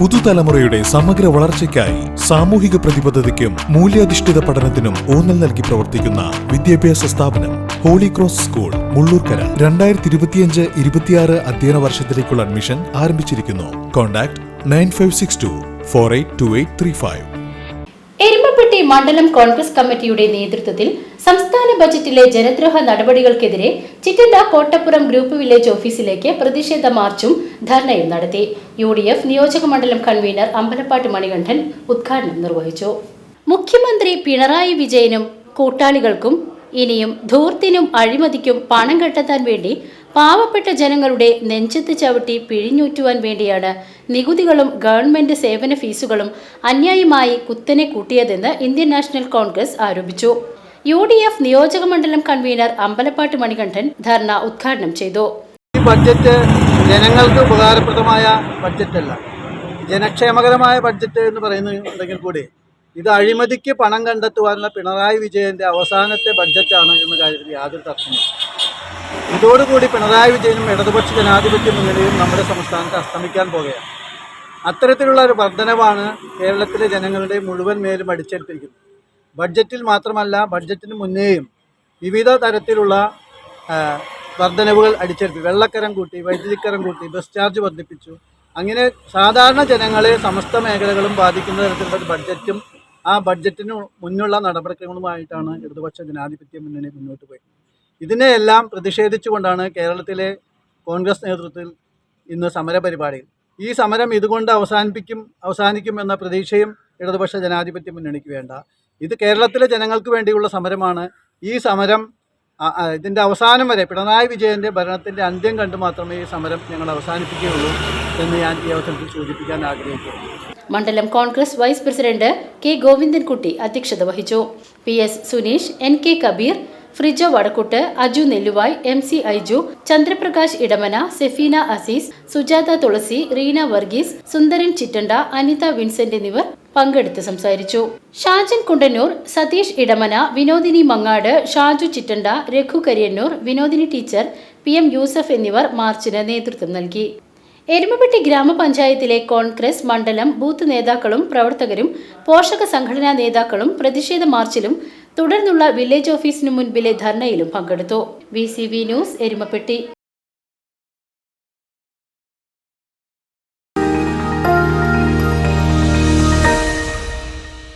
പുതുതലമുറയുടെ സമഗ്ര വളർച്ചയ്ക്കായി സാമൂഹിക പ്രതിബദ്ധതയ്ക്കും മൂല്യാധിഷ്ഠിത പഠനത്തിനും ഊന്നൽ നൽകി പ്രവർത്തിക്കുന്ന വിദ്യാഭ്യാസ സ്ഥാപനം ഹോളി ക്രോസ് സ്കൂൾ മുള്ളൂർക്കര 2025-26 അധ്യയന വർഷത്തിലേക്കുള്ള അഡ്മിഷൻ ആരംഭിച്ചിരിക്കുന്നു. കോൺടാക്ട് 9562482835. എരുമപ്പെട്ടി മണ്ഡലം കോൺഗ്രസ് കമ്മിറ്റിയുടെ നേതൃത്വത്തിൽ സംസ്ഥാന ബജറ്റിലെ ജനദ്രോഹ നടപടികൾക്കെതിരെ ചിറ്റണ്ട കോട്ടപ്പുറം ഗ്രൂപ്പ് വില്ലേജ് ഓഫീസിലേക്ക് പ്രതിഷേധ മാർച്ചും ധർണയും നടത്തി. UDF നിയോജക മണ്ഡലം കൺവീനർ അമ്പലപ്പാട്ട് മണികണ്ഠൻ ഉദ്ഘാടനം നിർവഹിച്ചു. മുഖ്യമന്ത്രി പിണറായി വിജയനും കൂട്ടാളികൾക്കും ഇനിയും ധൂർത്തിനും അഴിമതിക്കും പണം കണ്ടെത്താൻ വേണ്ടി പാവപ്പെട്ട ജനങ്ങളുടെ നെഞ്ചത്ത് ചവിട്ടി പിഴിഞ്ഞൂറ്റുവാൻ വേണ്ടിയാണ് നികുതികളും ഗവൺമെന്റ് സേവന ഫീസുകളും അന്യായമായി കുത്തനെ കൂട്ടിയതെന്ന് ഇന്ത്യൻ നാഷണൽ കോൺഗ്രസ് ആരോപിച്ചു. UDF നിയോജക മണ്ഡലം കൺവീനർ അമ്പലപ്പാട്ട് മണികണ്ഠൻ ധർണ ഉദ്ഘാടനം ചെയ്തു. ഈ ബഡ്ജറ്റ് ജനങ്ങൾക്ക് ഉപകാരപ്രദമായ ബഡ്ജറ്റല്ല, ജനക്ഷേമകരമായ ബഡ്ജറ്റ് എന്ന് പറയുന്നുണ്ടെങ്കിൽ കൂടി ഇത് അഴിമതിക്ക് പണം കണ്ടെത്തുവാനുള്ള പിണറായി വിജയന്റെ അവസാനത്തെ ബഡ്ജറ്റാണ് എന്ന കാര്യത്തിൽ യാതൊരു തർക്കമില്ല. ഇതോടുകൂടി പിണറായി വിജയനും ഇടതുപക്ഷ ജനാധിപത്യ മുന്നണിയും നമ്മുടെ സംസ്ഥാനത്ത് അസ്തമിക്കാൻ പോകുകയാണ്. അത്തരത്തിലുള്ള ഒരു വർധനവാണ് കേരളത്തിലെ ജനങ്ങളുടെ മുഴുവൻ മേലും അടിച്ചേൽപ്പിക്കുന്നത്. ബഡ്ജറ്റിൽ മാത്രമല്ല, ബഡ്ജറ്റിന് മുന്നേയും വിവിധ തരത്തിലുള്ള വർധനവുകൾ അടിച്ചേൽപ്പി. വെള്ളക്കരം കൂട്ടി, വൈദ്യുതിക്കരം കൂട്ടി, ബസ് ചാർജ് വർദ്ധിപ്പിച്ചു. അങ്ങനെ സാധാരണ ജനങ്ങളെ സമസ്ത മേഖലകളും ബാധിക്കുന്ന തരത്തിലുള്ള ഒരു ബഡ്ജറ്റും ആ ബഡ്ജറ്റിന് മുന്നുള്ള നടപടിക്രമങ്ങളുമായിട്ടാണ് ഇടതുപക്ഷ ജനാധിപത്യ മുന്നണി മുന്നോട്ട് പോയത്. ഇതിനെയെല്ലാം പ്രതിഷേധിച്ചുകൊണ്ടാണ് കേരളത്തിലെ കോൺഗ്രസ് നേതൃത്വത്തിൽ ഇന്ന് സമര പരിപാടികൾ. ഈ സമരം ഇതുകൊണ്ട് അവസാനിക്കും എന്ന പ്രതീക്ഷയും ഇടതുപക്ഷ ജനാധിപത്യ മുന്നണിക്ക് വേണ്ട. ഇത് കേരളത്തിലെ ജനങ്ങൾക്ക് വേണ്ടിയുള്ള സമരമാണ്. ഈ സമരം ഇതിൻ്റെ അവസാനം വരെ പിണറായി വിജയൻ്റെ ഭരണത്തിൻ്റെ അന്ത്യം കണ്ടു മാത്രമേ ഈ സമരം ഞങ്ങൾ അവസാനിപ്പിക്കുകയുള്ളൂ എന്ന് ഞാൻ ഈ അവസരത്തിൽ സൂചിപ്പിക്കാൻ ആഗ്രഹിക്കുന്നു. മണ്ഡലം Congress vice president K. Govindankutty അധ്യക്ഷത വഹിച്ചു. PS Suneesh, NK Kabeer, Frijo Vadakkut, Aju Nelluvai, MC Aiju, Chandraprakash Edamana, Sefeena Azeez, Sujatha Thulasi, Reena Varghese, Sundaran Chittanda, Anitha Vincent എന്നിവർ പങ്കെടുത്ത് സംസാരിച്ചു. ഷാജൻ കുണ്ടന്നൂർ, സതീഷ് ഇടമന, വിനോദിനി മങ്ങാട്, ഷാജു ചിറ്റണ്ട, രഘു കരിയന്നൂർ, വിനോദിനി ടീച്ചർ, PM യൂസഫ് എന്നിവർ മാർച്ചിന് നേതൃത്വം നൽകി. എരുമപ്പെട്ടി ഗ്രാമപഞ്ചായത്തിലെ കോൺഗ്രസ് മണ്ഡലം ബൂത്ത് നേതാക്കളും പ്രവർത്തകരും പോഷക സംഘടനാ നേതാക്കളും പ്രതിഷേധ മാർച്ചിലും തുടർന്നുള്ള വില്ലേജ് ഓഫീസിനു മുൻപിലെ ധർണയിലും പങ്കെടുത്തു. VCV news, Erumapetty.